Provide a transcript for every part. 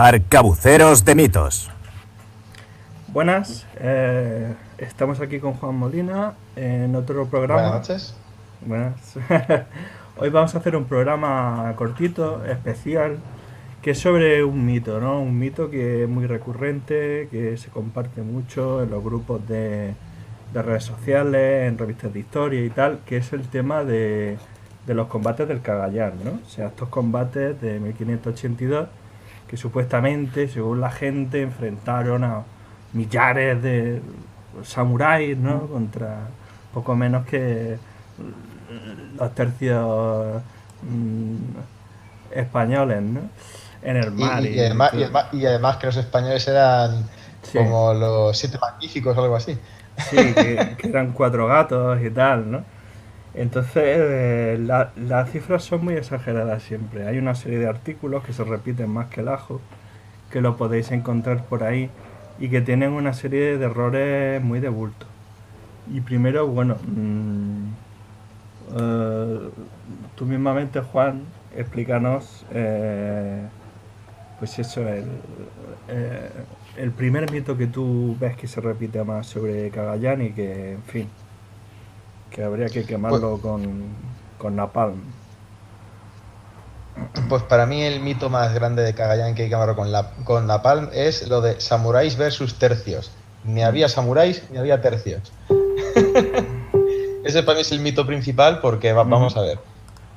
Arcabuceros de mitos. Buenas, estamos aquí con Juan Molina en otro programa. Buenas noches. Buenas. Hoy vamos a hacer un programa cortito, especial, que es sobre un mito, ¿no? Un mito que es muy recurrente, que se comparte mucho en los grupos de redes sociales, en revistas de historia y tal, que es el tema de los combates del Cagayán, ¿no? O sea, estos combates de 1582 que supuestamente, según la gente, enfrentaron a millares de samuráis, ¿no? Contra poco menos que los tercios españoles, ¿no? En el mar. Y además que los españoles eran como los 7 magníficos o algo así. Sí, que eran 4 gatos y tal, ¿no? Entonces, las cifras son muy exageradas siempre. Hay una serie de artículos que se repiten más que el ajo, que lo podéis encontrar por ahí, y que tienen una serie de errores muy de bulto. Y primero, bueno, tú mismamente, Juan, explícanos, pues eso, el primer mito que tú ves que se repite más sobre Cagayán y que, en fin, que habría que quemarlo con napalm. Pues para mí el mito más grande de Cagayán que hay que quemarlo con napalm es lo de samuráis versus tercios. Ni había samuráis ni había tercios. Ese para mí es el mito principal porque vamos a ver.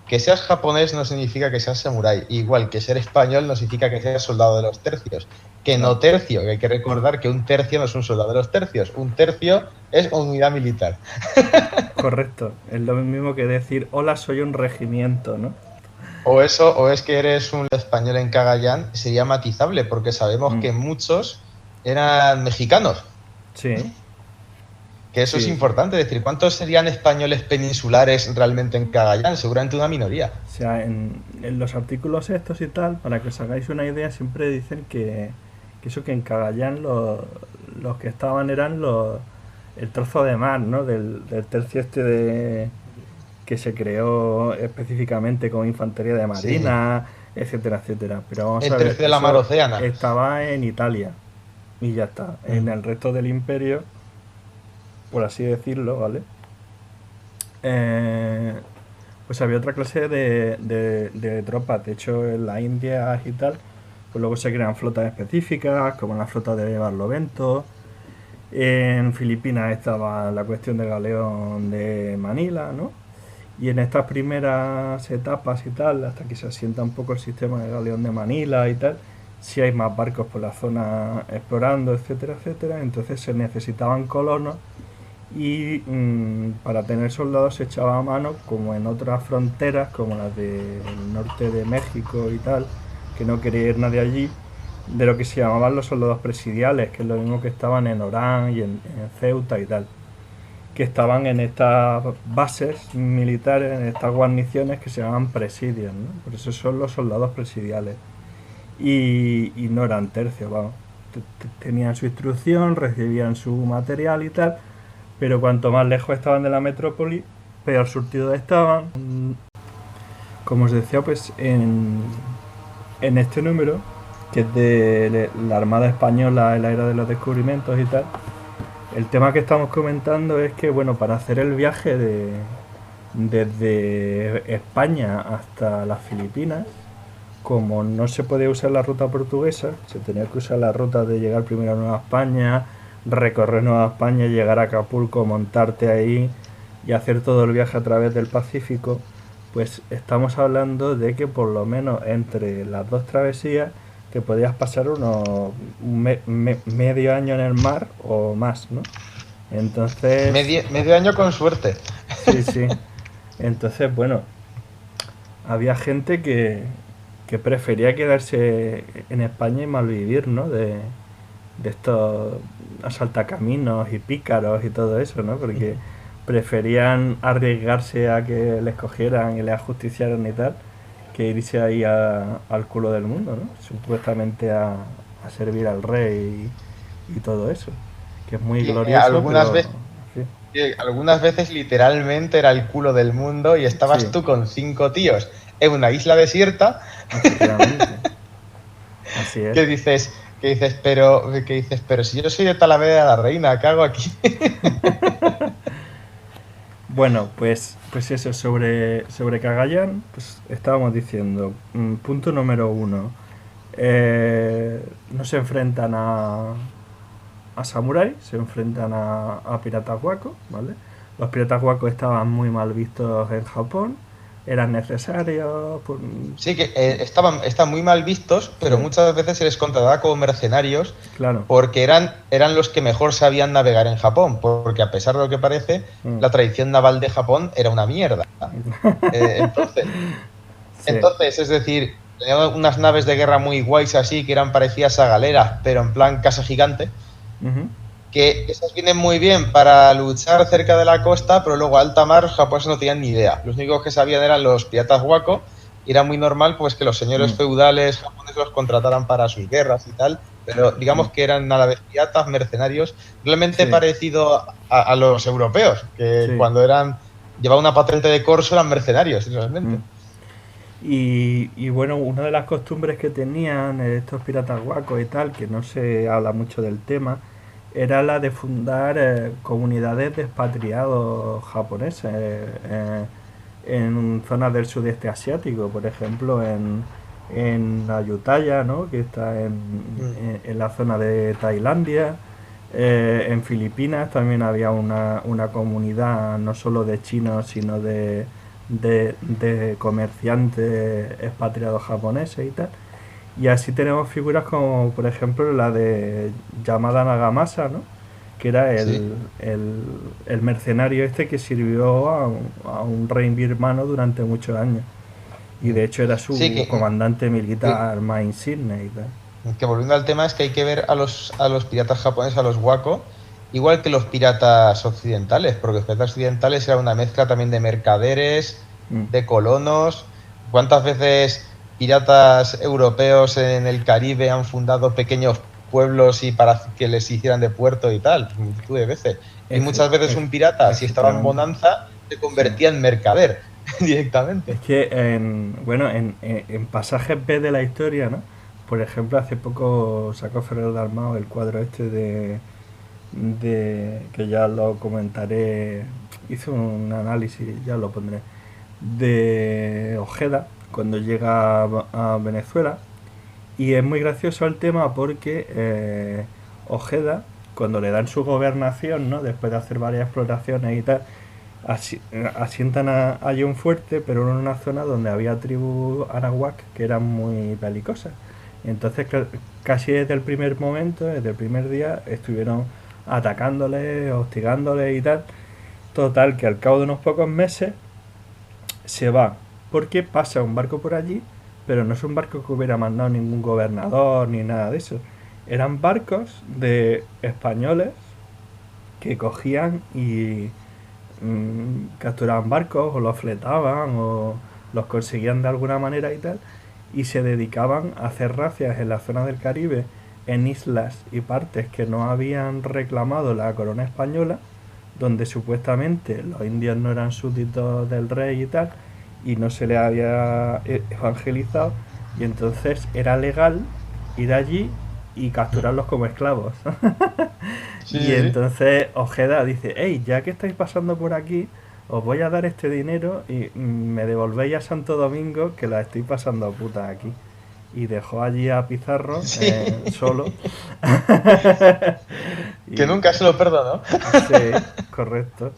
Que seas japonés no significa que seas samurái. Igual que ser español no significa que seas soldado de los tercios. Que no tercio, que hay que recordar que un tercio no es un soldado de los tercios. Un tercio es unidad militar. Correcto. Es lo mismo que decir, hola, soy un regimiento, ¿no? O es que eres un español en Cagayán, sería matizable, porque sabemos que muchos eran mexicanos. Sí. Que eso es importante, es decir, ¿cuántos serían españoles peninsulares realmente en Cagayán? Seguramente una minoría. O sea, en los artículos estos y tal, para que os hagáis una idea, siempre dicen que en Cagayán los que estaban eran el trozo de mar, ¿no? Del tercio este que se creó específicamente con infantería de marina, etcétera, etcétera. Pero vamos a ver, el tercio de la mar Océana. Estaba en Italia y ya está. En el resto del imperio, por así decirlo, ¿vale? Pues había otra clase de tropas. De hecho, en la India y tal, pues luego se crean flotas específicas, como la flota de Barlovento. En Filipinas estaba la cuestión del galeón de Manila, ¿no? Y en estas primeras etapas y tal, hasta que se asienta un poco el sistema de galeón de Manila y tal, sí hay más barcos por la zona explorando, etcétera, etcétera. Entonces se necesitaban colonos y para tener soldados se echaba a mano, como en otras fronteras, como las del norte de México y tal, que no quería ir nadie allí, de lo que se llamaban los soldados presidiales, que es lo mismo que estaban en Orán y en Ceuta y tal, que estaban en estas bases militares, en estas guarniciones que se llamaban presidios, ¿no? Por eso son los soldados presidiales. Y no eran tercios, vamos. Tenían su instrucción, recibían su material y tal, pero cuanto más lejos estaban de la metrópoli, peor surtidos estaban. Como os decía, pues en este número, que es de la Armada Española en la era de los descubrimientos y tal, el tema que estamos comentando es que, bueno, para hacer el viaje desde España hasta las Filipinas, como no se podía usar la ruta portuguesa, se tenía que usar la ruta de llegar primero a Nueva España, recorrer Nueva España, llegar a Acapulco, montarte ahí y hacer todo el viaje a través del Pacífico. Pues estamos hablando de que por lo menos entre las dos travesías te podías pasar medio año en el mar o más, ¿no? Entonces... Medio año con suerte. Sí. Entonces, bueno, había gente que prefería quedarse en España y malvivir, ¿no? De estos asaltacaminos y pícaros y todo eso, ¿no? Porque preferían arriesgarse a que les cogieran y les ajusticiaran y tal, que irse ahí al culo del mundo, ¿no? Supuestamente a servir al rey y todo eso, que es muy glorioso. Algunas veces literalmente era el culo del mundo y estabas tú con 5 tíos en una isla desierta. Así es. Pero si yo soy de Talavera de la Reina, ¿qué hago aquí? Bueno, pues eso, sobre Cagayán, pues estábamos diciendo, punto número uno, no se enfrentan a samuráis, se enfrentan a piratas guacos, ¿vale? Los piratas guacos estaban muy mal vistos en Japón, eran necesarios, Sí, que están muy mal vistos, pero sí, muchas veces se les contrataba como mercenarios claro. porque eran los que mejor sabían navegar en Japón, porque a pesar de lo que parece, Mm, la tradición naval de Japón era una mierda. Eh, entonces, sí. entonces, es decir, tenían unas naves de guerra muy guays así, que eran parecidas a galeras, pero en plan casa gigante, Ujú, que esas vienen muy bien para luchar cerca de la costa, pero luego a alta mar los japoneses no tenían ni idea. Los únicos que sabían eran los piratas Wako, y era muy normal pues que los señores mm, feudales japoneses los contrataran para sus guerras y tal, pero mm, digamos que eran a la vez piratas, mercenarios, realmente sí, parecido a los europeos, que sí. cuando llevaban una patente de corso eran mercenarios, Mm. realmente. Y bueno, una de las costumbres que tenían estos piratas guacos y tal, que no se habla mucho del tema, era la de fundar comunidades de expatriados japoneses en zonas del sudeste asiático, por ejemplo en Ayutthaya, ¿no? Que está Mm. en la zona de Tailandia. En Filipinas también había una comunidad no solo de chinos, sino de comerciantes expatriados japoneses y tal. Y así tenemos figuras como, por ejemplo, la de Yamada Nagamasa, ¿no? Que era Sí. el mercenario este que sirvió a un rey birmano durante muchos años. Y Mm. de hecho era Sí, su comandante que, militar más insigne y tal. que volviendo al tema es que hay que ver a los piratas japoneses, a los wako, igual que los piratas occidentales, porque los piratas occidentales era una mezcla también de mercaderes, Mm. de colonos. ¿Cuántas veces piratas europeos en el Caribe han fundado pequeños pueblos y para que les hicieran de puerto y tal? Pues multitud de veces. Y Efe- muchas veces un pirata, si estaba en efectivamente. bonanza, se Sí. convertía en mercader Es directamente. que bueno, en pasajes B de la historia, ¿no? Por ejemplo, hace poco sacó Ferrer Dalmau el cuadro este de que ya lo comentaré, hizo un análisis, ya lo pondré, de Ojeda cuando llega a Venezuela. Y es muy gracioso el tema porque Ojeda, cuando le dan su gobernación, ¿no? Después de hacer varias exploraciones y tal, asientan allí un fuerte, pero en una zona donde había tribus arawak que eran muy belicosas. Y entonces, casi desde el primer momento, desde el primer día, estuvieron atacándole, hostigándole y tal. Total, que al cabo de unos pocos meses se va, porque pasa un barco por allí, pero no es un barco que hubiera mandado ningún gobernador ni nada de eso. Eran barcos de españoles que cogían y capturaban barcos o los fletaban o los conseguían de alguna manera y tal, y se dedicaban a hacer racias en la zona del Caribe, en islas y partes que no habían reclamado la corona española, donde supuestamente los indios no eran súbditos del rey y tal, y no se le había evangelizado, y entonces era legal ir allí y capturarlos como esclavos. Sí, Y sí, sí. entonces Ojeda dice, hey, ya que estáis pasando por aquí, os voy a dar este dinero y me devolvéis a Santo Domingo que la estoy pasando a puta aquí. Y dejó allí a Pizarro solo. Sí. Que Y nunca se lo perdonó. sí, correcto.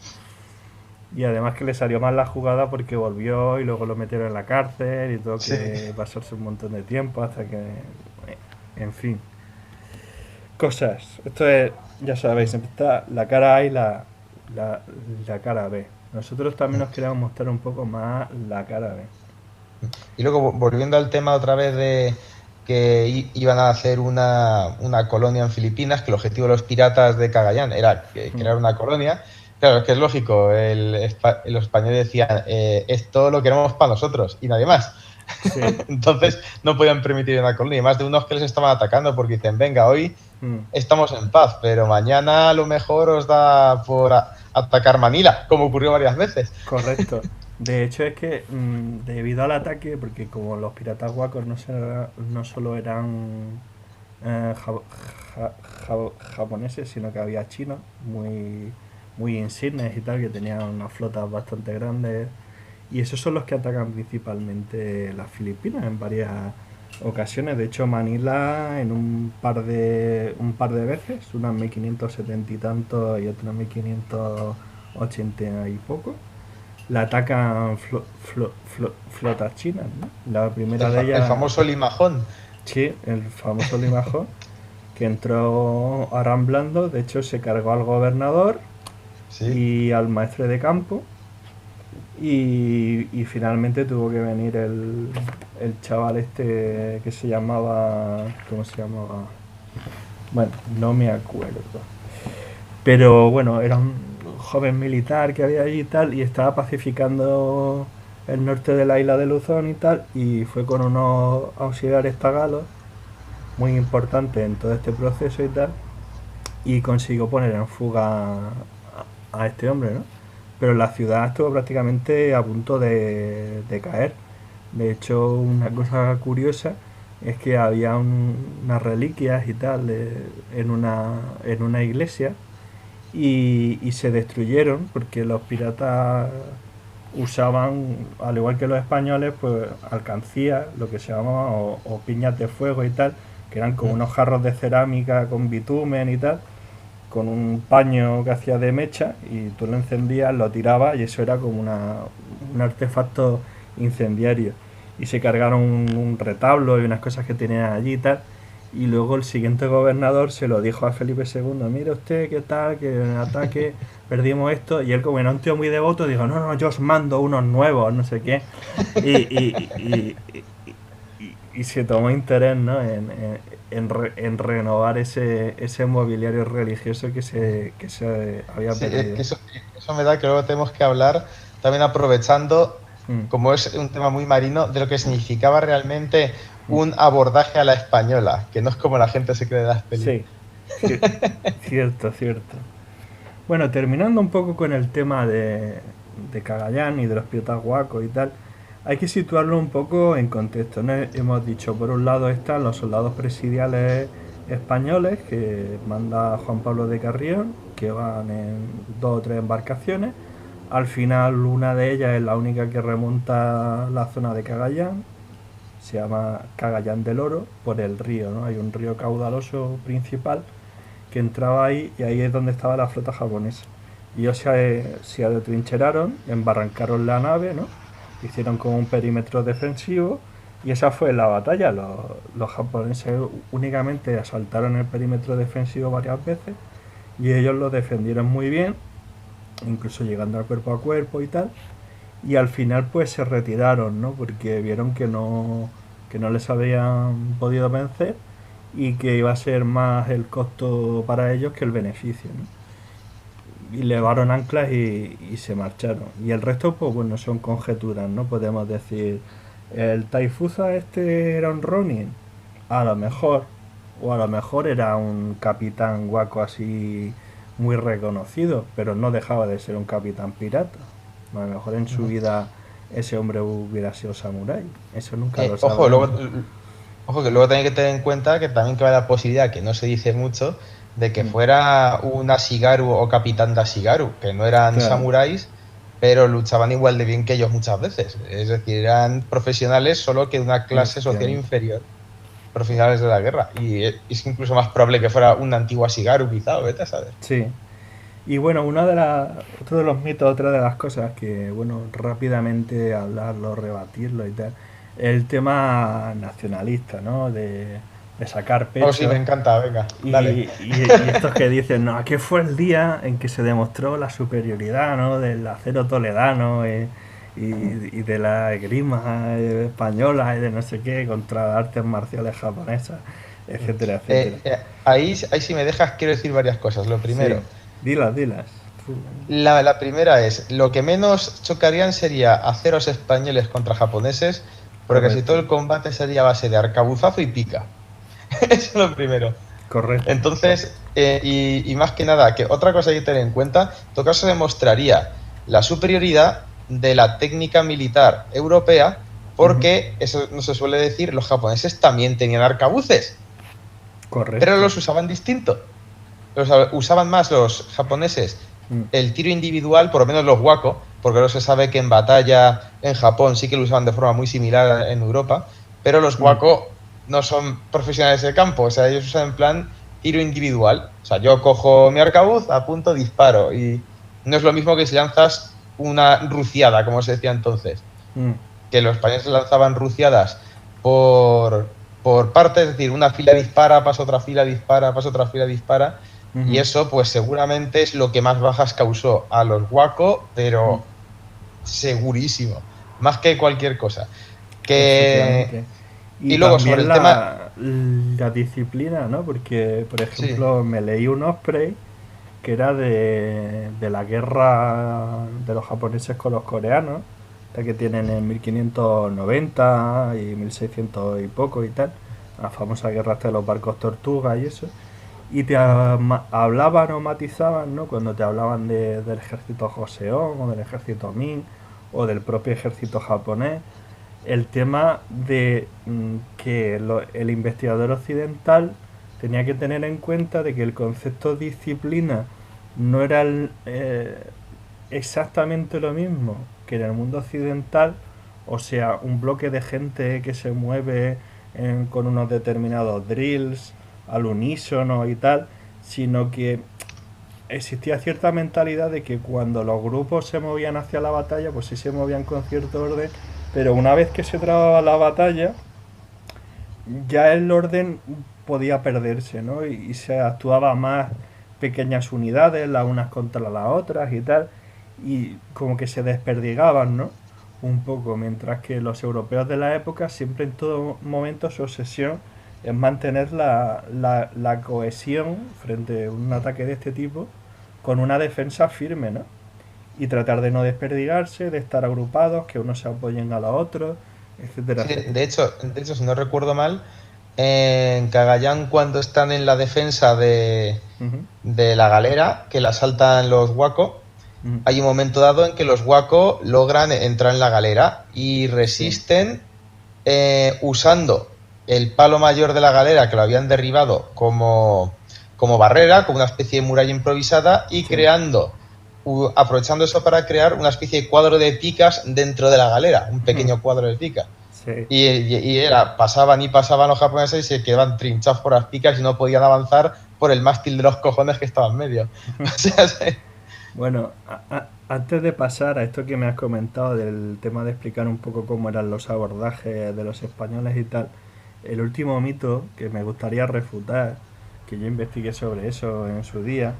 Y además que le salió mal la jugada porque volvió y luego lo metieron en la cárcel y tuvo Sí. que pasarse un montón de tiempo hasta que... En fin. Cosas. Esto es, ya sabéis, siempre está la cara A y la, la cara B. Nosotros también nos queremos mostrar un poco más la cara B. Y luego, volviendo al tema otra vez de que iban a hacer una colonia en Filipinas, que el objetivo de los piratas de Cagayán era Hmm. crear una colonia. Claro, es que es lógico, los españoles decían, esto lo queremos para nosotros y nadie más. Sí. Entonces no podían permitir una colonia. Y más de unos que les estaban atacando porque dicen, venga, hoy Hmm. estamos en paz, pero mañana a lo mejor os da por atacar Manila, como ocurrió varias veces. Correcto. De hecho es que debido al ataque, porque como los piratas guacos no solo eran ja- ja- japoneses, sino que había chinos muy insignes y tal, que tenían unas flotas bastante grandes. Y esos son los que atacan principalmente las Filipinas en varias ocasiones. De hecho, Manila en un par de veces, unas 1570 y tanto y otras 1580 y poco, la atacan flotas chinas, ¿no? La primera de El ellas, famoso limajón. sí, el famoso Limajo, que entró aramblando, de hecho se cargó al gobernador Sí. y al maestre de campo y finalmente tuvo que venir el chaval este que se llamaba... ¿Cómo se llamaba? Bueno, no me acuerdo. Pero bueno, era un joven militar que había allí y tal, y estaba pacificando el norte de la isla de Luzón y tal, y fue con unos auxiliares tagalos muy importantes en todo este proceso y tal, y consiguió poner en fuga a este hombre, ¿no? Pero la ciudad estuvo prácticamente a punto de caer. De hecho, una cosa curiosa es que había unas reliquias y tal en una iglesia y se destruyeron porque los piratas usaban, al igual que los españoles, pues alcancías, lo que se llamaba, o piñas de fuego y tal, que eran como unos jarros de cerámica con bitumen y tal, con un paño que hacía de mecha, y tú lo encendías, lo tirabas y eso era como un artefacto incendiario. Y se cargaron un retablo y unas cosas que tenían allí y tal. Y luego el siguiente gobernador se lo dijo a Felipe II, mire usted qué tal, que en el ataque perdimos esto. Y él, como era un tío muy devoto, dijo, no, no, yo os mando unos nuevos, no sé qué. Y, y, y, y se tomó interés, ¿no? en renovar ese mobiliario religioso que se había Sí, es perdido. que eso me da que luego tenemos que hablar, también aprovechando, Mm, como es un tema muy marino, de lo que significaba realmente mm. un abordaje a la española, que no es como la gente se cree de las pelis. Sí, ci- cierto, cierto. Bueno, terminando un poco con el tema de Cagayán y de los piratas guacos y tal, hay que situarlo un poco en contexto, ¿no? Hemos dicho, por un lado están los soldados presidiales españoles que manda Juan Pablo de Carrión, que van en 2 o 3 embarcaciones. Al final una de ellas es la única que remonta la zona de Cagayán, se llama Cagayán del Oro, por el río, ¿no? Hay un río caudaloso principal que entraba ahí y ahí es donde estaba la flota japonesa. Y ellos se atrincheraron, embarrancaron la nave, ¿no? Hicieron como un perímetro defensivo y esa fue la batalla. Los japoneses únicamente asaltaron el perímetro defensivo varias veces y ellos lo defendieron muy bien, incluso llegando al cuerpo a cuerpo y tal. Y al final pues se retiraron, ¿no? Porque vieron que no les habían podido vencer y que iba a ser más el costo para ellos que el beneficio, ¿no? Y levaron anclas y se marcharon. Y el resto, pues bueno, son conjeturas, ¿no? Podemos decir, el Taifuza este era un Ronin, a lo mejor, o a lo mejor era un capitán guaco así muy reconocido, pero no dejaba de ser un capitán pirata. A lo mejor en su vida ese hombre hubiera sido samurái, eso nunca lo Ojo, sabremos. ojo, que luego tenéis que tener en cuenta que también cabe la posibilidad, que no se dice mucho, de que Mm, fuera un Ashigaru o capitán de Ashigaru, que no eran claro, samuráis, pero luchaban igual de bien que ellos muchas veces. Es decir, eran profesionales, solo que de una clase social efectivamente. inferior, profesionales de la guerra. Y es incluso más probable que fuera un antiguo Ashigaru, quizá, o vete a saber. Sí. Y bueno, otro de los mitos, otra de las cosas que, bueno, rápidamente hablarlo, rebatirlo y tal, el tema nacionalista, ¿no? De sacar Oh, sí, me pecho. encanta, venga, dale. Y estos que dicen, no, aquí fue el día en que se demostró la superioridad, ¿no? Del acero toledano y de la esgrima española y de no sé qué contra las artes marciales japonesas, etcétera, etcétera. Ahí si me dejas, quiero decir varias cosas. Lo Sí, primero, dilas, dilas. la primera es, lo que menos chocarían sería aceros españoles contra japoneses, porque casi Correcto, todo el combate sería a base de arcabuzazo y pica. Eso es lo primero. correcto. Entonces, y más que nada, que otra cosa hay que tener en cuenta, en todo caso demostraría la superioridad, de la técnica militar europea, Ujú. porque eso no se suele decir, los japoneses también tenían arcabuces, pero Correcto. los usaban distinto. Usaban más los japoneses Mm. el tiro individual, por lo menos los wako, porque no se sabe que en batalla en Japón sí que lo usaban de forma muy similar en Europa, pero los Mm. wako no son profesionales de campo, o sea, ellos usan en plan tiro individual. O sea, yo cojo mi arcabuz, apunto, disparo, y no es lo mismo que si lanzas una ruciada, como se decía entonces, Mm. que los españoles lanzaban ruciadas por partes, es decir, una fila dispara, pasa otra fila, dispara, pasa otra fila, dispara, y Ujú. eso pues seguramente es lo que más bajas causó a los Waco, Mm. pero segurísimo, más que cualquier cosa. Que... Efectivamente. Y Y luego sobre también el tema... la disciplina, ¿no? Porque, por Sí, ejemplo, me leí un Osprey que era de la guerra de los japoneses con los coreanos, la que tienen en 1590 y 1600 y poco y tal, la famosa guerra hasta de los barcos tortuga y eso, y te hablaban o matizaban, ¿no? Cuando te hablaban del ejército Joseon o del ejército Ming o del propio ejército japonés, el tema de que el investigador occidental tenía que tener en cuenta de que el concepto disciplina no era exactamente lo mismo que en el mundo occidental, o sea, un bloque de gente que se mueve con unos determinados drills al unísono y tal, sino que existía cierta mentalidad de que cuando los grupos se movían hacia la batalla, pues sí se movían con cierto orden, pero una vez que se trababa la batalla, ya el orden podía perderse, ¿no? Y se actuaba más pequeñas unidades, las unas contra las otras y tal, y como que se desperdigaban, ¿no? Un poco, mientras que los europeos de la época siempre en todo momento su obsesión es mantener la cohesión frente a un ataque de este tipo con una defensa firme, ¿no? Y tratar de no desperdigarse, de estar agrupados, que unos se apoyen a los otros, etcétera, sí, etcétera. de hecho, si no recuerdo mal, en Cagayán cuando están en la defensa Ujú, de la galera, que la asaltan los Waco, ujú. hay un momento dado en que los Waco logran entrar en la galera y Sí, resisten usando el palo mayor de la galera que lo habían derribado como barrera, como una especie de muralla improvisada y sí, aprovechando eso para crear una especie de cuadro de picas dentro de la galera, un pequeño cuadro de picas. sí. Y era, pasaban y pasaban los japoneses y se quedaban trinchados por las picas y no podían avanzar por el mástil de los cojones que estaba en medio. O sea, sí. Bueno, antes de pasar a esto que me has comentado del tema de explicar un poco cómo eran los abordajes de los españoles y tal, el último mito que me gustaría refutar, que yo investigué sobre eso en su día,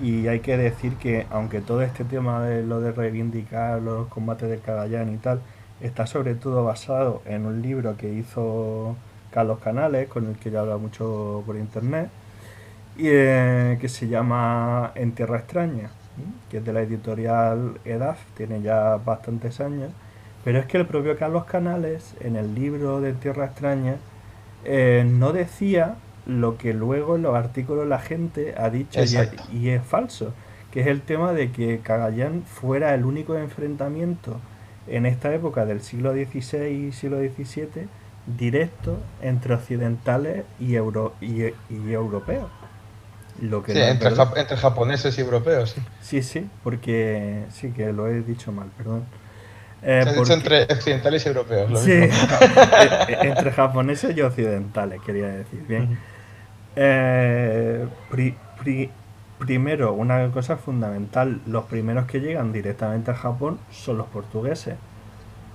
y hay que decir que aunque todo este tema de lo de reivindicar los combates de Cagayán y tal, está sobre todo basado en un libro que hizo Carlos Canales, con el que yo hablo mucho por internet, y, que se llama En Tierra Extraña, que es de la editorial EDAF, tiene ya bastantes años, pero es que el propio Carlos Canales, en el libro de En Tierra Extraña, no decía lo que luego en los artículos la gente ha dicho Exacto. y es falso, que es el tema de que Cagayán fuera el único enfrentamiento en esta época del siglo XVI y siglo XVII directo entre occidentales y europeos, lo que Sí, no es verdad. entre japoneses y europeos. Sí. Sí, sí, porque sí que lo he dicho mal, perdón. Se ha dicho Porque entre occidentales y europeos, lo sí, mismo. entre japoneses y occidentales, quería decir. Bien. Ujú. Eh, pri- pri- Primero, una cosa fundamental, los primeros que llegan directamente a Japón son los portugueses.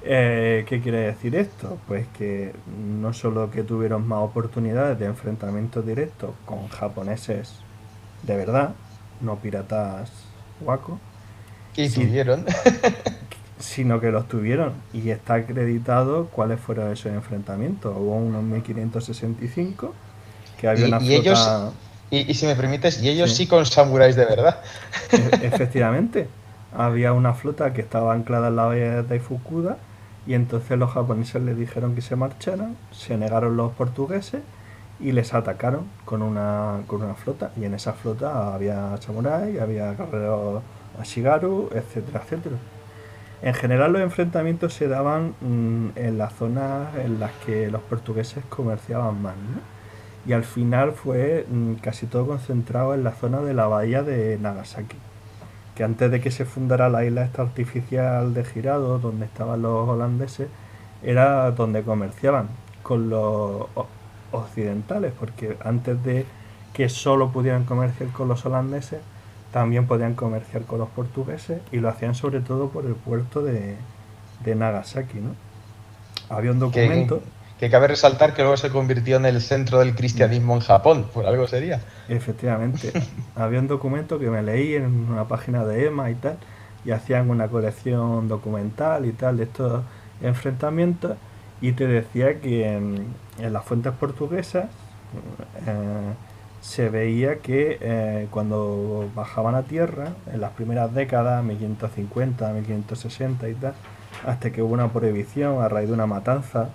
¿Qué quiere decir esto? Pues que no solo que tuvieron más oportunidades de enfrentamiento directo con japoneses de verdad, no piratas guacos, Y si- tuvieron. sino que los tuvieron y está acreditado cuáles fueron esos enfrentamientos. Hubo uno en 1565 que había una Y ellos, flota, y si me permites, y ellos sí, sí con samuráis de verdad. efectivamente, había una flota que estaba anclada en la bahía de Fukuda y entonces los japoneses les dijeron que se marcharan, se negaron los portugueses y les atacaron con una flota y en esa flota había samuráis, había guerreros Ashigaru, etcétera, etcétera. En general los enfrentamientos se daban en las zonas en las que los portugueses comerciaban más, ¿no? Y al final fue casi todo concentrado en la zona de la bahía de Nagasaki, que antes de que se fundara la isla esta artificial de Girado, donde estaban los holandeses, era donde comerciaban con los occidentales, porque antes de que solo pudieran comerciar con los holandeses, también podían comerciar con los portugueses y lo hacían sobre todo por el puerto de Nagasaki, ¿no? Había un documento. Que cabe resaltar que luego se convirtió en el centro del cristianismo en Japón, por algo sería. Efectivamente, había un documento que me leí en una página de EMA y tal, y hacían una colección documental y tal de estos enfrentamientos, y te decía que en las fuentes portuguesas eh, se veía que cuando bajaban a tierra, en las primeras décadas, 1550, 1560 y tal, hasta que hubo una prohibición a raíz de una matanza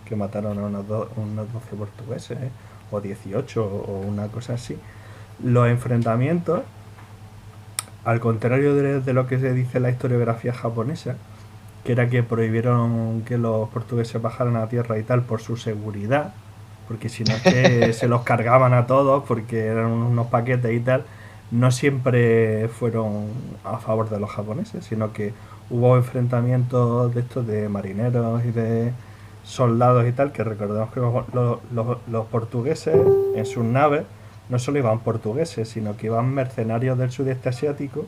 que mataron a unos 12 portugueses, o 18 o una cosa así, los enfrentamientos, al contrario de lo que se dice en la historiografía japonesa, que era que prohibieron que los portugueses bajaran a tierra y tal por su seguridad, porque si no es que se los cargaban a todos porque eran unos paquetes y tal, no siempre fueron a favor de los japoneses, sino que hubo enfrentamientos de estos de marineros y de soldados y tal, que recordemos que los portugueses en sus naves no solo iban portugueses, sino que iban mercenarios del sudeste asiático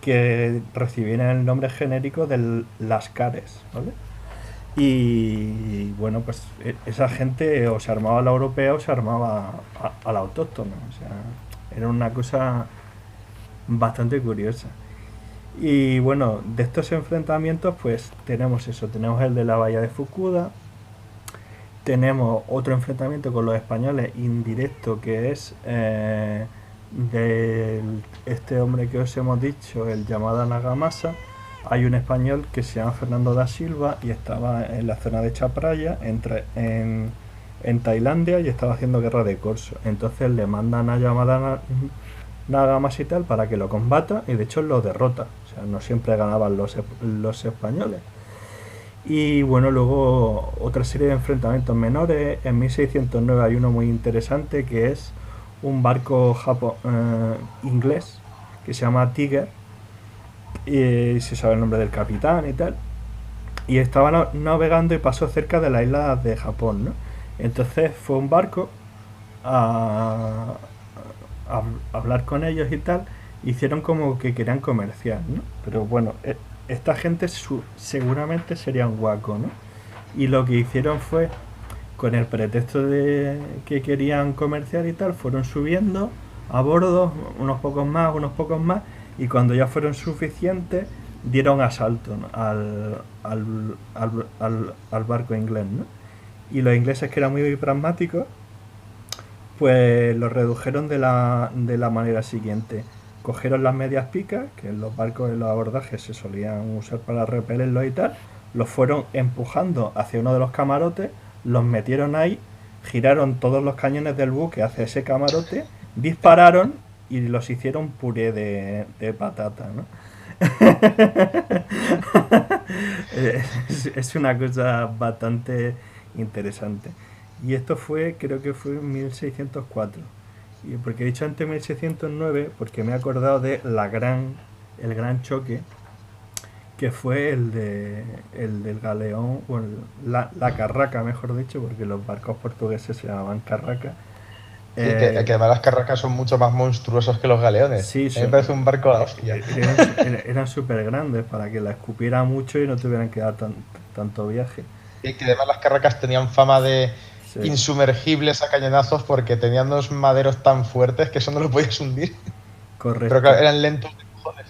que recibían el nombre genérico de lascares, ¿vale? Y bueno, pues esa gente o se armaba a la europea o se armaba a la autóctona. O sea, era una cosa bastante curiosa. Y bueno, de estos enfrentamientos pues tenemos eso, tenemos el de la bahía de Fukuda, tenemos otro enfrentamiento con los españoles indirecto que es de este hombre que os hemos dicho, el Yamada Nagamasa. Hay un español que se llama Fernando da Silva y estaba en la zona de Chapraya, en Tailandia, y estaba haciendo guerra de corso. Entonces le mandan a Yamada Nagamasa y tal para que lo combata, y de hecho lo derrota. O sea, no siempre ganaban los españoles. Y bueno, luego otra serie de enfrentamientos menores. En 1609 hay uno muy interesante que es un barco inglés que se llama Tiger, y se sabe el nombre del capitán y tal, y estaba navegando y pasó cerca de la isla de Japón, ¿no? Entonces fue un barco a, a hablar con ellos y tal, hicieron como que querían comerciar, ¿no? Pero bueno, esta gente seguramente sería un guaco, ¿no? Y lo que hicieron fue, con el pretexto de que querían comerciar y tal, fueron subiendo a bordo unos pocos más, y cuando ya fueron suficientes dieron asalto, ¿no? al barco inglés, ¿no? Y los ingleses, que eran muy pragmáticos, pues lo redujeron de la manera siguiente. Cogieron las medias picas, que en los barcos en los abordajes se solían usar para repelerlos y tal, los fueron empujando hacia uno de los camarotes, los metieron ahí, giraron todos los cañones del buque hacia ese camarote, dispararon y los hicieron puré de patata, ¿no? es una cosa bastante interesante. Y esto creo que fue en 1604. Y porque he dicho antes 1609, porque me he acordado de el gran choque, que fue el del galeón, o la carraca, mejor dicho, porque los barcos portugueses se llamaban carraca. Sí, que además las carracas son mucho más monstruosos que los galeones. Sí, a mí me parece un barco a la hostia. Eran súper grandes para que la escupiera mucho y no tuvieran que dar tanto viaje. Y que además las carracas tenían fama de insumergibles a cañonazos porque tenían unos maderos tan fuertes que eso no lo podías hundir. Correcto. Pero claro, eran lentos de cojones.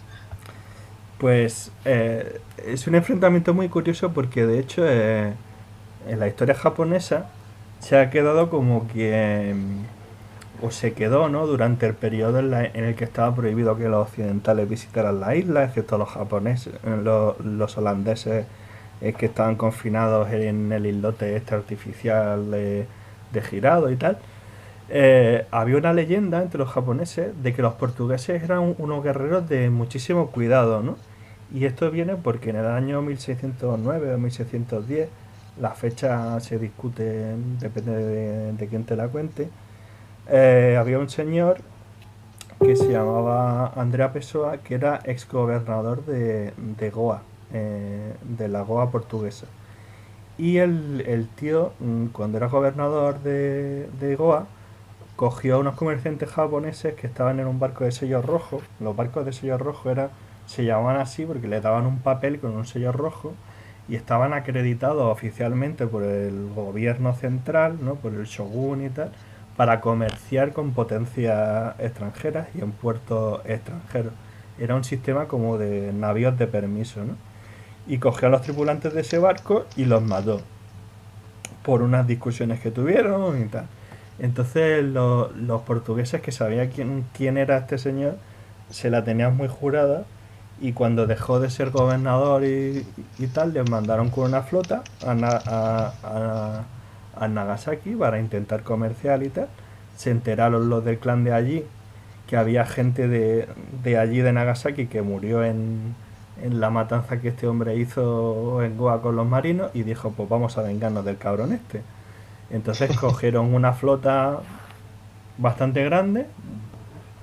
Pues es un enfrentamiento muy curioso porque de hecho en la historia japonesa se ha quedado como que o se quedó, ¿no? Durante el periodo en el que estaba prohibido que los occidentales visitaran la isla, excepto los japoneses, los holandeses, que estaban confinados en el islote este artificial de Girado y tal. Había una leyenda entre los japoneses de que los portugueses eran unos guerreros de muchísimo cuidado, ¿no? Y esto viene porque en el año 1609 o 1610, la fecha se discute, depende de quién te la cuente, había un señor que se llamaba Andrea Pessoa, que era exgobernador de Goa, de la Goa portuguesa. Y el tío, cuando era gobernador de Goa, cogió a unos comerciantes japoneses que estaban en un barco de sello rojo. Los barcos de sello rojo se llamaban así porque le daban un papel con un sello rojo y estaban acreditados oficialmente por el gobierno central, ¿no? Por el shogun y tal, para comerciar con potencias extranjeras y en puertos extranjeros. Era un sistema como de navíos de permiso, ¿no? Y cogió a los tripulantes de ese barco y los mató por unas discusiones que tuvieron y tal. Entonces los portugueses, que sabían quién era este señor, se la tenían muy jurada, y cuando dejó de ser gobernador y tal, les mandaron con una flota a Nagasaki para intentar comerciar y tal. Se enteraron los del clan de allí que había gente de allí de Nagasaki que murió en la matanza que este hombre hizo en Goa con los marinos, y dijo, pues vamos a vengarnos del cabrón este. Entonces cogieron una flota bastante grande.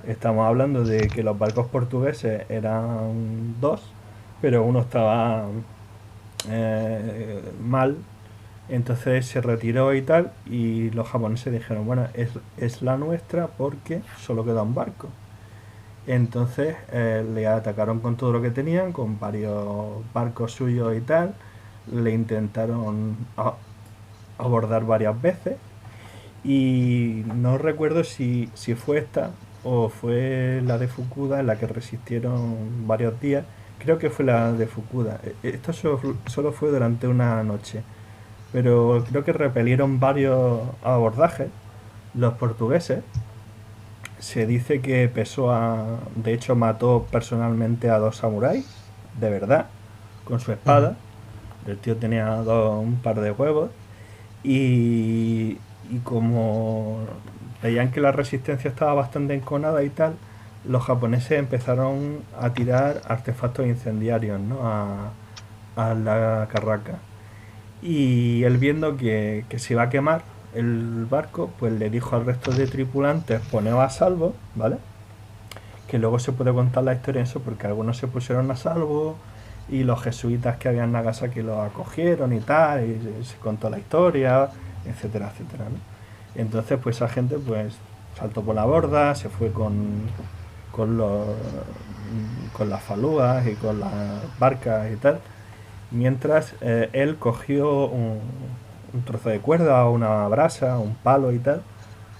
Estamos hablando de que los barcos portugueses eran dos, pero uno estaba mal. Entonces se retiró y tal, y los japoneses dijeron, bueno, es la nuestra porque solo queda un barco. Entonces le atacaron con todo lo que tenían, con varios barcos suyos y tal. Le intentaron abordar varias veces, y no recuerdo si fue esta o fue la de Fukuda en la que resistieron varios días. Creo que fue la de Fukuda. Esto solo fue durante una noche, pero creo que repelieron varios abordajes los portugueses. Se dice que Pessoa, de hecho, mató personalmente a dos samuráis, de verdad, con su espada. El tío tenía un par de huevos. Y como veían que la resistencia estaba bastante enconada y tal, los japoneses empezaron a tirar artefactos incendiarios, ¿no? a la carraca. Y él, viendo que se iba a quemar el barco, pues le dijo al resto de tripulantes, poneos a salvo, ¿vale? Que luego se puede contar la historia en eso, porque algunos se pusieron a salvo y los jesuitas que habían en Nagasaki los acogieron y tal, y se contó la historia, etcétera, etcétera, ¿no? Entonces, pues esa gente pues saltó por la borda, se fue con los con las falúas y con las barcas y tal, mientras él cogió un trozo de cuerda, una brasa, un palo y tal,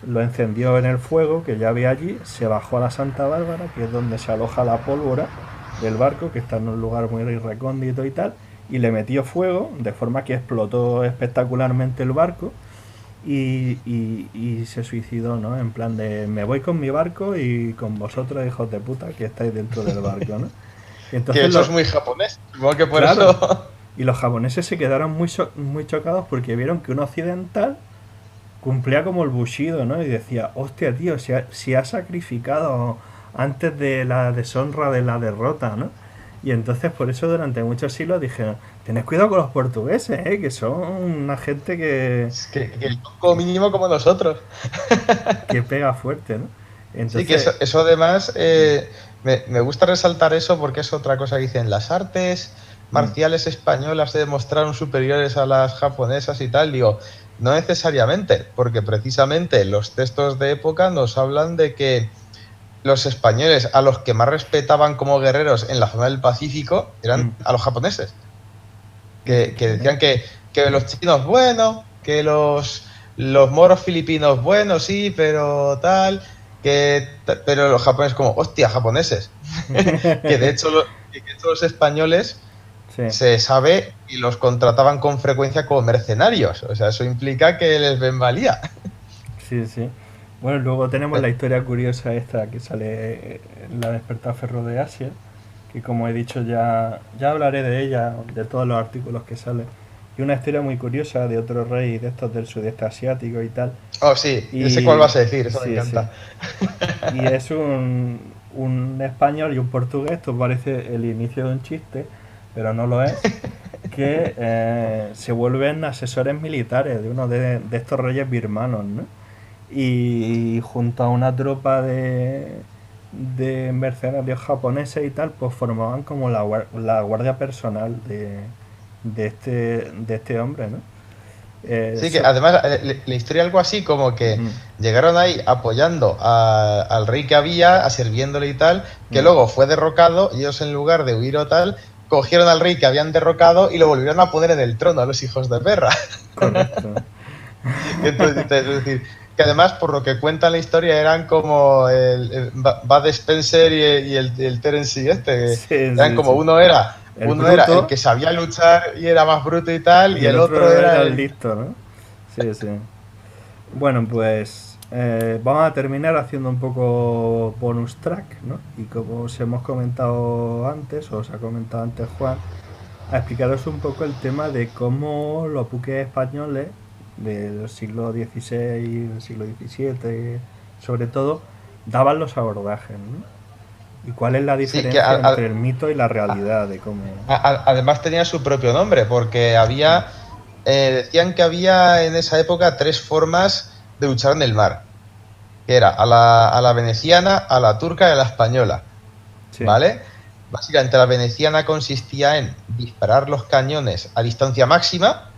lo encendió en el fuego que ya había allí, se bajó a la Santa Bárbara, que es donde se aloja la pólvora del barco, que está en un lugar muy recóndito y tal, y le metió fuego, de forma que explotó espectacularmente el barco, y se suicidó, ¿no? En plan de, me voy con mi barco y con vosotros, hijos de puta, que estáis dentro del barco, ¿no? Entonces, que eso es muy japonés, supongo que por claro, eso... Y los japoneses se quedaron muy chocados porque vieron que un occidental cumplía como el bushido, ¿no? Y decía, hostia, tío, si ha sacrificado antes de la deshonra de la derrota, ¿no? Y entonces por eso durante muchos siglos dijeron, tened cuidado con los portugueses, que son una gente que... Es que como mínimo como nosotros. Que pega fuerte, ¿no? Entonces... Sí, que eso además, me gusta resaltar eso porque es otra cosa que dicen, las artes marciales españolas se demostraron superiores a las japonesas y tal. Digo, no necesariamente, porque precisamente los textos de época nos hablan de que los españoles a los que más respetaban como guerreros en la zona del Pacífico eran a los japoneses. Que decían que los chinos, bueno, que los moros filipinos, bueno, sí, pero tal, pero los japoneses como, hostia, japoneses. Que de hecho los españoles se sabe y los contrataban con frecuencia como mercenarios. O sea, eso implica que les ven valía. Sí, sí. Bueno, luego tenemos la historia curiosa esta que sale en la Despertaferro de Asia, que como he dicho ya hablaré de ella, de todos los artículos que salen. Y una historia muy curiosa de otro rey de estos del sudeste asiático y tal. Oh, sí, ese cuál vas a decir, eso sí, me encanta. Sí. Y es un un español y un portugués, esto parece el inicio de un chiste, pero no lo es, que se vuelven asesores militares de uno de estos reyes birmanos, ¿no? Y junto a una tropa de mercenarios japoneses y tal, pues formaban como la guardia personal de este hombre, ¿no? Sí, que So, además la historia algo así como que mm, llegaron ahí apoyando al rey que había, a sirviéndole y tal, que mm, luego fue derrocado y ellos en lugar de huir o tal, cogieron al rey que habían derrocado y lo volvieron a poner en el trono a los hijos de perra. correcto. Entonces, es decir, que además por lo que cuentan la historia eran como el Bud Spencer y el Terence y este, Sí, eran sí, como sí. El uno era el bruto que sabía luchar y era más bruto y tal, y y el el otro otro era era el el... listo, ¿no? Sí, sí. Bueno, pues vamos a terminar haciendo un poco bonus track, ¿no? Y como os hemos comentado antes, o os ha comentado antes Juan, a explicaros un poco el tema de cómo los buques españoles del siglo XVI, del siglo XVII, sobre todo, daban los abordajes, ¿no? Y cuál es la Sí, que diferencia entre el mito y la realidad de cómo... además tenía su propio nombre, porque había, decían que había en esa época tres formas de luchar en el mar, que era a la veneciana, a la turca y a la española, Sí, ¿vale? Básicamente la veneciana consistía en disparar los cañones a distancia máxima,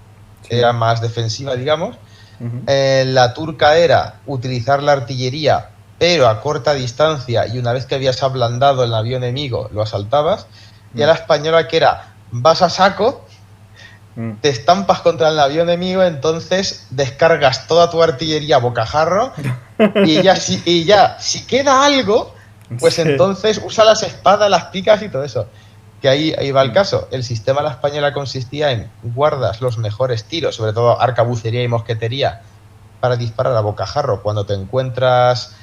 sí. era más defensiva, digamos. Ujú, La turca era utilizar la artillería, pero a corta distancia, y una vez que habías ablandado el navío enemigo, lo asaltabas. Y a mm, la española, que era vas a saco, mm. te estampas contra el navío enemigo, entonces descargas toda tu artillería a bocajarro, y ya, si queda algo, pues Sí. entonces usa las espadas, las picas y todo eso. Que ahí va el Mm, caso. El sistema a la española consistía en guardas los mejores tiros, sobre todo arcabucería y mosquetería, para disparar a bocajarro cuando te encuentras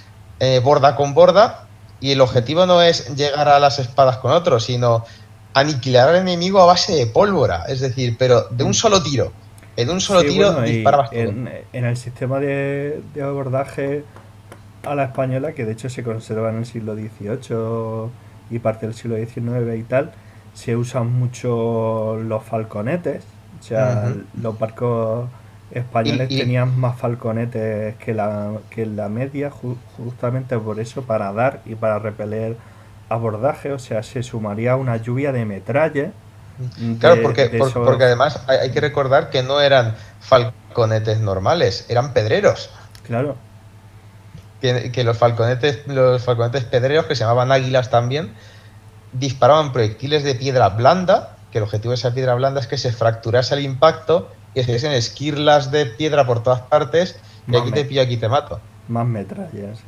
borda con borda. Y el mm. objetivo no es llegar a las espadas con otros, sino aniquilar al enemigo a base de pólvora. Es decir, pero de un Mm. solo tiro. En un solo Sí, tiro bueno, y disparabas todo. en el sistema de abordaje a la española, que de hecho se conserva en el siglo XVIII y parte del siglo XIX y tal, se usan mucho los falconetes. O Uh sea, -huh. los barcos y, españoles y, tenían más falconetes que la media, justamente por eso, para dar y para repeler abordaje. O sea, se sumaría una lluvia de metralla claro, porque, de porque esos. además hay que recordar que no eran falconetes normales, eran pedreros. Claro. Que los falconetes pedreros, que se llamaban águilas también, disparaban proyectiles de piedra blanda, que el objetivo de esa piedra blanda es que se fracturase el impacto y se diesen esquirlas de piedra por todas partes, y Más, aquí te pillo, aquí te mato. más metrallas, ¿sí?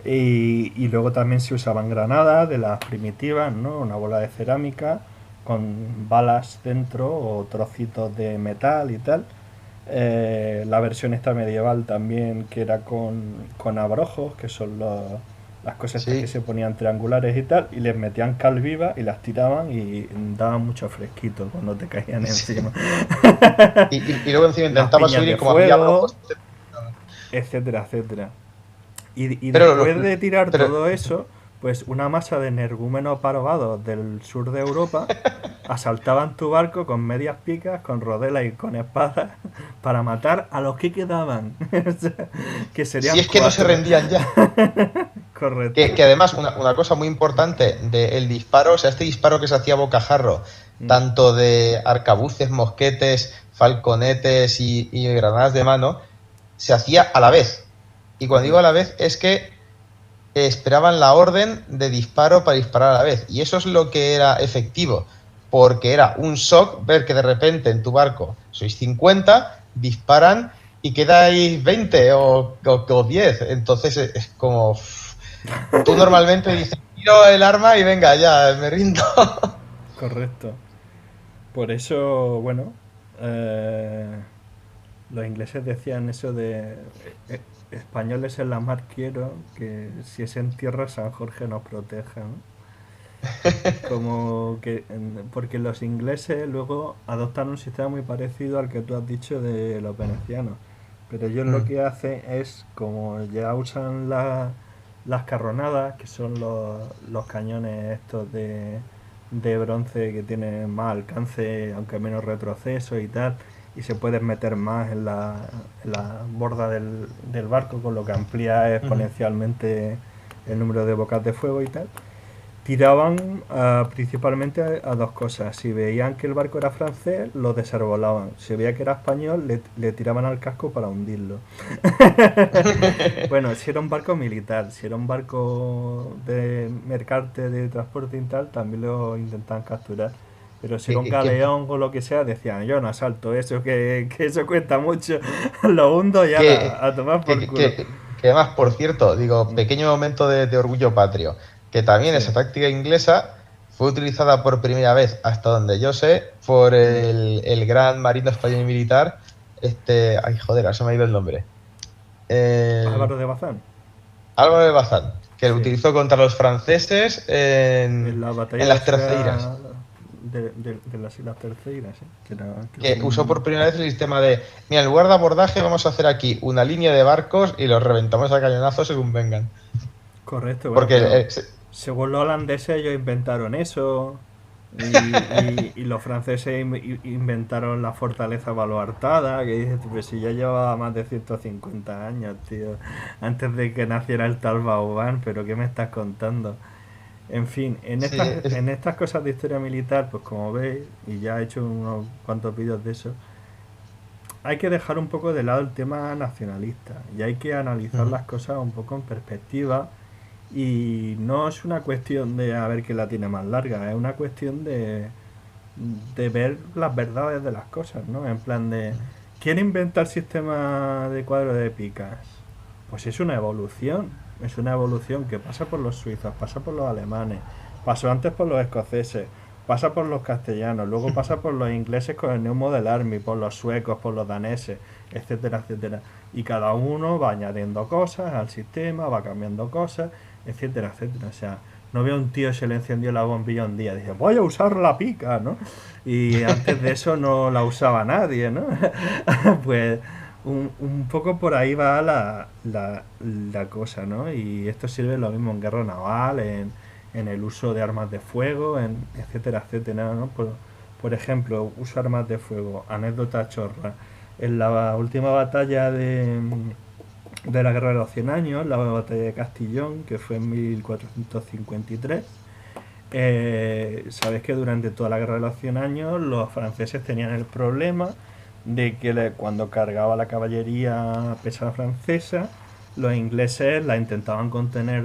Y luego también se usaban granadas de las primitivas, ¿no? Una bola de cerámica con balas dentro o trocitos de metal y tal. La versión esta medieval también, que era con abrojos, que son las cosas estas que Sí. se ponían triangulares y tal, y les metían cal viva y las tiraban y daban mucho fresquito cuando te caían Sí. encima. Y luego encima Las intentaba piñas subir de y como había fuego, abrojos. etcétera, etcétera. Y Pero, después de tirar pero todo eso, pues una masa de energúmenos parogados del sur de Europa asaltaban tu barco con medias picas, con rodelas y con espadas para matar a los que quedaban. Que si serían es que no se cuatro. rendían ya. Que, Correcto. que además, una cosa muy importante del disparo, o sea, este disparo que se hacía a bocajarro, Mm, tanto de arcabuces, mosquetes, falconetes y granadas de mano, se hacía a la vez. Y cuando digo a la correcto. vez, es que esperaban la orden de disparo para disparar a la vez. Y eso es lo que era efectivo, porque era un shock ver que de repente en tu barco sois 50, disparan y quedáis 20 o 10. Entonces es como... Tú normalmente dices, tiro el arma y venga, ya, me rindo. Correcto. Por eso, bueno, eh, los ingleses decían eso de españoles en la mar quiero, que si es en tierra San Jorge nos proteja, ¿no? Como que porque los ingleses luego adoptan un sistema muy parecido al que tú has dicho de los venecianos, pero ellos lo Mm, que hacen es como ya usan las carronadas, que son los cañones estos de bronce que tienen más alcance, aunque menos retroceso y tal, y se pueden meter más en la borda del barco, con lo que amplía Ujú. exponencialmente el número de bocas de fuego y tal. Tiraban principalmente a dos cosas. Si veían que el barco era francés, lo desarbolaban. Si veía que era español, le tiraban al casco para hundirlo. Bueno, si era un barco militar, si era un barco de mercante, de transporte y tal, también lo intentaban capturar. Pero si era un Que, galeón o lo que sea, decían, yo no asalto eso, que eso cuesta mucho, lo hundo y ala, Que, a tomar por culo. que además, por cierto, digo, Mm, pequeño momento de orgullo patrio, que también sí. esa táctica inglesa fue utilizada por primera vez, hasta donde yo sé, por Mm. el gran marino español y militar, ay joder, ahora se me ha ido el nombre. El Álvaro de Bazán. Álvaro de Bazán, que lo Sí. utilizó contra los franceses En la en batalla de las Terceiras, Sea de las Islas Terceiras, ¿eh? Que que fue usó un... por primera vez el sistema de, mira, en lugar de abordaje vamos a hacer aquí una línea de barcos y los reventamos a cañonazos según vengan. Correcto, bueno, Porque pero según los holandeses ellos inventaron eso y los franceses inventaron la fortaleza baluartada, que dices, pues si ya llevaba más de 150 años, tío, antes de que naciera el tal Vauban, pero ¿qué me estás contando? En fin, sí, en estas cosas de historia militar, pues como veis, y ya he hecho unos cuantos vídeos de eso, hay que dejar un poco de lado el tema nacionalista y hay que analizar ujú, las cosas un poco en perspectiva y no es una cuestión de a ver quién la tiene más larga, es una cuestión de ver las verdades de las cosas, ¿no? En plan de, ¿quién inventa el sistema de cuadro de picas? Pues es una evolución que pasa por los suizos, pasa por los alemanes, pasó antes por los escoceses, pasa por los castellanos, luego pasa por los ingleses con el New Model Army, por los suecos, por los daneses, etcétera, etcétera. Y cada uno va añadiendo cosas al sistema, va cambiando cosas, etcétera, etcétera. O sea, no veo un tío que se le encendió la bombilla un día, dice, voy a usar la pica, ¿no? Y antes de eso no la usaba nadie, ¿no? Pues un poco por ahí va la cosa, ¿no? Y esto sirve lo mismo en guerra naval, en el uso de armas de fuego, etcétera, etcétera, ¿no? Por ejemplo, uso armas de fuego, anécdota chorra. En la última batalla de la Guerra de los 100 Años, la batalla de Castillón, que fue en 1453, sabéis que durante toda la Guerra de los 100 Años los franceses tenían el problema de que cuando cargaba la caballería pesada francesa, los ingleses la intentaban contener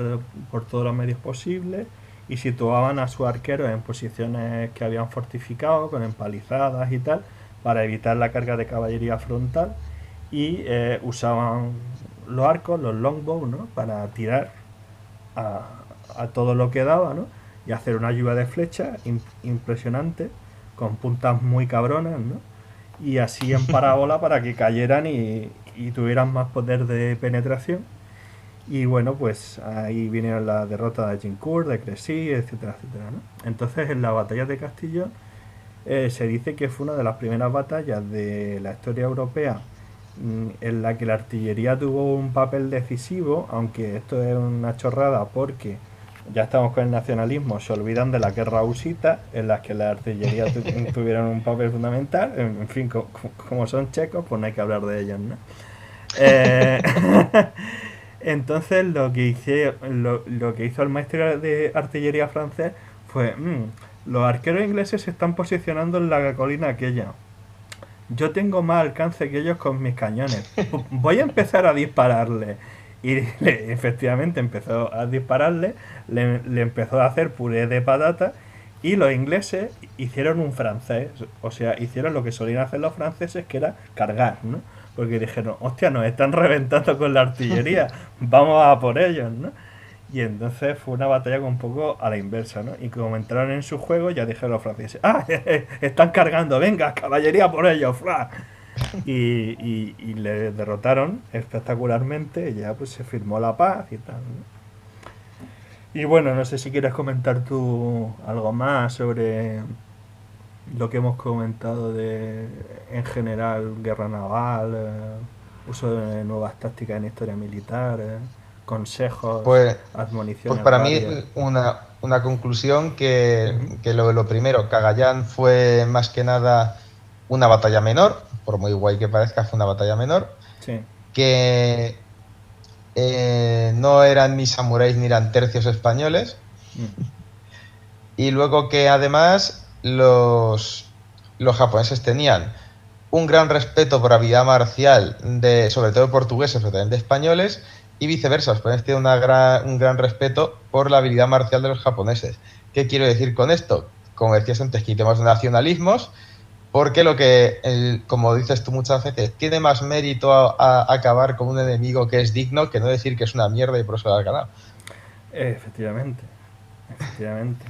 por todos los medios posibles y situaban a sus arqueros en posiciones que habían fortificado con empalizadas y tal para evitar la carga de caballería frontal y usaban los arcos, los longbows, ¿no? Para tirar a, a todo lo que daba, ¿no? Y hacer una lluvia de flechas impresionante con puntas muy cabronas, ¿no? Y así en parábola para que cayeran y tuvieran más poder de penetración. Y bueno, pues ahí vinieron las derrotas de Agincourt, de Crecy, etcétera, etcétera, ¿no? Entonces en la batalla de Castillo se dice que fue una de las primeras batallas de la historia europea en la que la artillería tuvo un papel decisivo, aunque esto es una chorrada porque ya estamos con el nacionalismo, se olvidan de la guerra husita, en las que la artillería tuvieron un papel fundamental, en fin, como son checos, pues no hay que hablar de ellos, ¿no? Eh, entonces lo que hizo el maestro de artillería francés fue, los arqueros ingleses se están posicionando en la colina aquella, yo tengo más alcance que ellos con mis cañones. Voy a empezar a dispararle. Y efectivamente empezó a dispararle, le empezó a hacer puré de patata y los ingleses hicieron un francés, o sea, hicieron lo que solían hacer los franceses, que era cargar, ¿no? Porque dijeron, hostia, nos están reventando con la artillería, vamos a por ellos, ¿no? Y entonces fue una batalla con un poco a la inversa, ¿no? Y como entraron en su juego, ya dijeron los franceses, ¡ah! Están cargando, venga, caballería por ellos, ¡fla! Y le derrotaron espectacularmente y ya pues se firmó la paz y tal, ¿no? Y bueno, no sé si quieres comentar tú algo más sobre lo que hemos comentado de, en general, guerra naval, uso de nuevas tácticas en historia militar. consejos, Pues, pues admoniciones para mí varias. una conclusión Ujú. que lo primero, Cagayán fue más que nada una batalla menor, por muy guay que parezca, fue una batalla menor, Sí. que no eran ni samuráis ni eran tercios españoles, Mm. y luego que además los japoneses tenían un gran respeto por habilidad marcial, de, sobre todo de portugueses, pero también de españoles, y viceversa, los japoneses tienen un gran respeto por la habilidad marcial de los japoneses. ¿Qué quiero decir con esto? Como decías antes, quitemos nacionalismos, porque como dices tú muchas veces, tiene más mérito acabar con un enemigo que es digno que no decir que es una mierda y por eso lo has ganado. Efectivamente, efectivamente.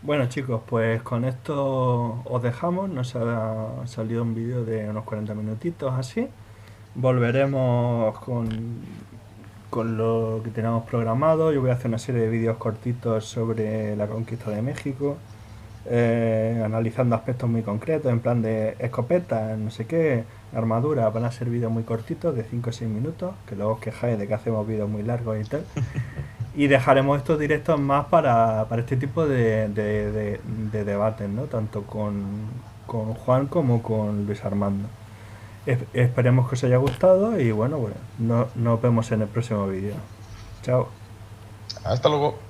Bueno chicos, pues con esto os dejamos. Nos ha salido un vídeo de unos 40 minutitos así. Volveremos con lo que tenemos programado. Yo voy a hacer una serie de vídeos cortitos sobre la conquista de México, analizando aspectos muy concretos, en plan de escopeta, no sé qué, armadura. Van a ser vídeos muy cortitos, de 5 o 6 minutos, que luego os quejáis de que hacemos vídeos muy largos y tal. Y dejaremos estos directos más para este tipo de debates, ¿no? Tanto con Juan como con Luis Armando. Esperemos que os haya gustado y bueno, nos vemos en el próximo vídeo. Chao. Hasta luego.